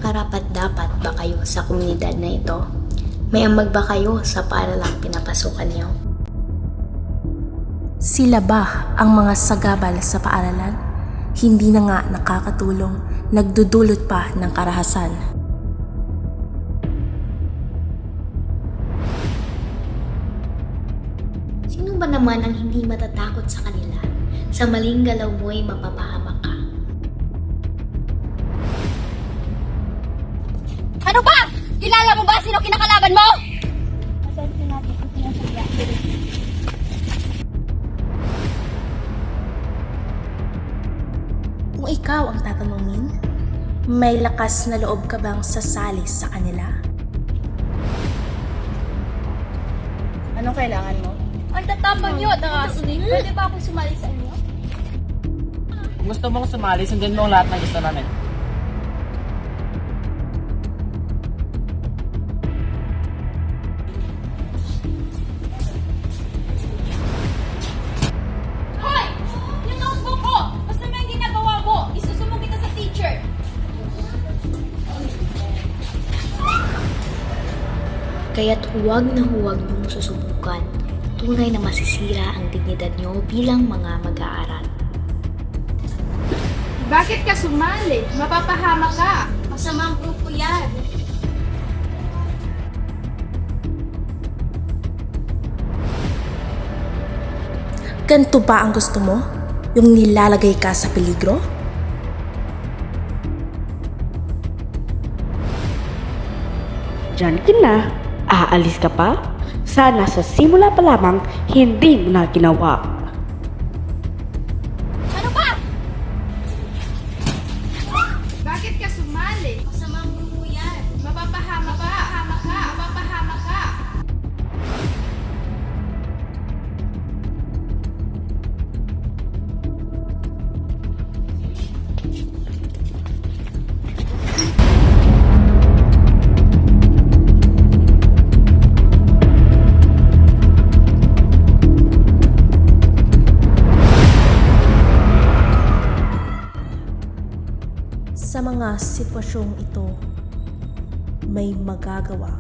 karapat-dapat ba kayo sa komunidad na ito? May ambag ba kayo sa paaralang pinapasukan niyo? Sila ba ang mga sagabal sa paaralan? Hindi na nga nakakatulong, nagdudulot pa ng karahasan. Sino ba naman ang hindi matatakot sa kanila? Sa maling galaw mo'y mapapahamak ka. Ano ba? Kilala mo ba sino kinakalaban mo? Kung ikaw ang tatanungin, may lakas na loob ka bang sasali sa kanila? Anong kailangan mo? Ang tatapang nyo at nakasunin. Pwede ba akong sumali sa inyo? Kung gusto mong sumali, sundin mo ang lahat ng gusto namin. Hoy! Yung notebook ko! Basta may ginagawa mo, isusumbong kita sa teacher. Kaya't huwag na huwag niyong susubukan. Tunay na masisira ang dignidad niyo bilang mga mag-aaral. Bakit ka sumali? Mapapahama ka. Masamang grupo yan. Ganito ba ang gusto mo? Yung nilalagay ka sa peligro? Diyan ka na, aalis ka pa? Sana sa simula pa lamang, hindi mo na ginawa. Ano ba? Bakit ka sumali? Masamang grupo yan. Mapapahama ka. Mapapahama ka. Sa mga sitwasyong ito, may magagawa